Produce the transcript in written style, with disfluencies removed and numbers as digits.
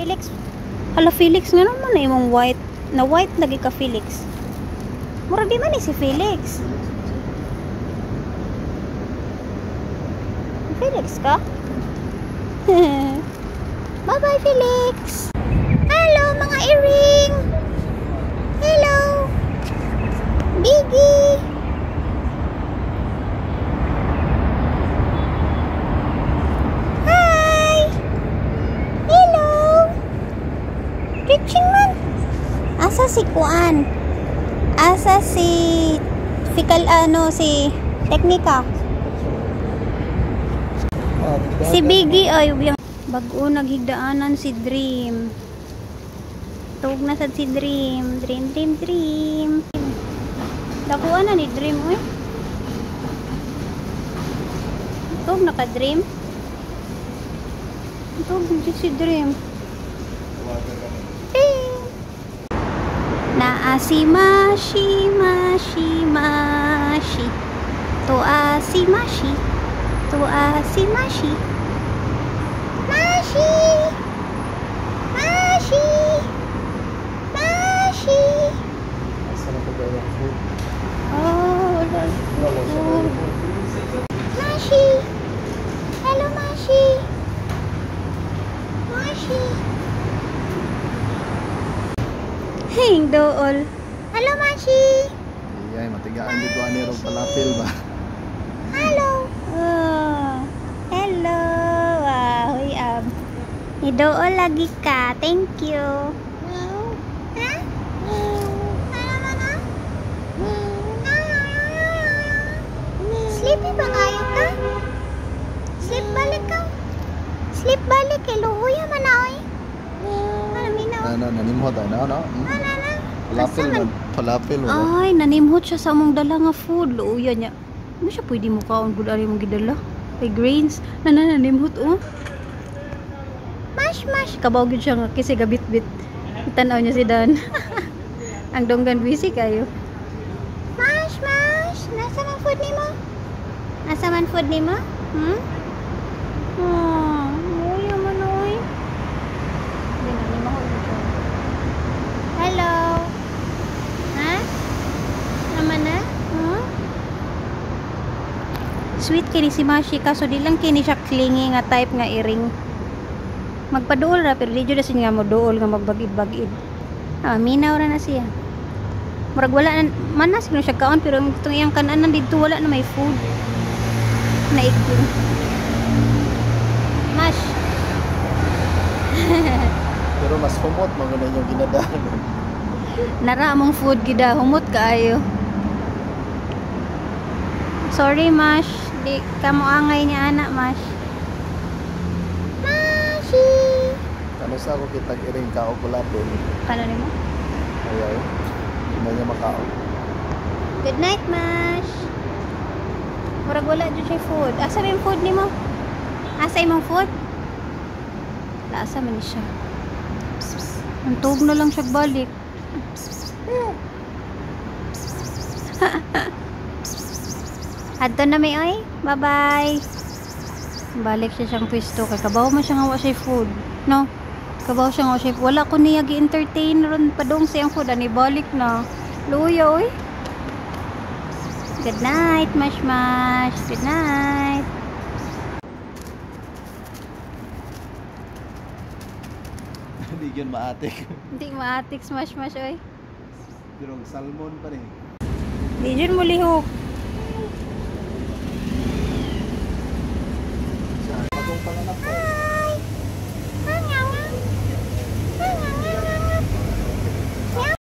Felix. Hala Felix nga naman na imong white. Na white lagi ka Felix. Mura di man ni si Felix. Felix ka? Bye bye Felix. Hello mga earring. Hello. Biggie. Hi. Hello. Reaching man. Asa si Kuan? Asa si Fikal si Teknika? Si Biggie ay yung bago naghigdaanan si Dream. Tawag na sad si Dream. Dream. Dakuan na ni Dream oy. Tawag na ka Dream. Tawag na si Dream. Naasi mashi. Toasi mashi. Mashi. Oh, Mashi. Hello Mashi. Hey, dool. Hello Mashi. Ay, matigaan dito ani ro palapil ba. Hello. Oh. Hello. Wow, idool lagi ka. Thank you. Ha? Sleepy ba kayo ka? Sleep balik ka. Sleep balik kay luhuya man na oy. Nanimhot ay na. Palapil ba? Ay, nanimhot siya sa among dala nga food. Luuya niya. Ano siya pwede mo kaon gud ari mong gidala? Kay grains. Nanimhot oh. Mash. Kabaw gud siya nga kasi gabit-bit. Tanaw niya si Dan. Ang donggan busy kayo. Mash. Nasa man food nimo? Nasa man food nimo? Oh, luuya man oy. Hello. Ha? Naman na? Huh? Sweet kini si Mashi kaso di lang kini siya clingy nga type nga earring. Magpaduol ra pero di jud sin nga mo duol nga magbagid-bagid. Minaw ra na siya. Murag wala man na siguro siya kaon pero itong iyang kanan dito wala na may food. Naigting. Mash. Pero mas humot mga na yung ginadaan. Nara mong food gida humot kaayo. Sorry Mash, di ka mo angay niya anak Mash. Mashi. Ano sa ako kitag iring kao kulapil. Paano nimo? Ayaw. Hindi niya makao. Good night Mash. Murag wala dyan siya food. Asa yung food nimo? Asa imong food? Asa man ni siya. Antog na lang siya balik. Adto na may oy. Bye-bye. Balik siya siyang pwesto kay kabaw man siya nga wa siya food. No? Kabaw siya nga wa siya. Wala ko niya gi-entertain ron padong siyang food ani balik na. Luya oy. Good night, Mash. Good night. Hindi yun maatik. Hindi maatik, Mash oy. Pero salmon pa rin. Di dyan mo lihok.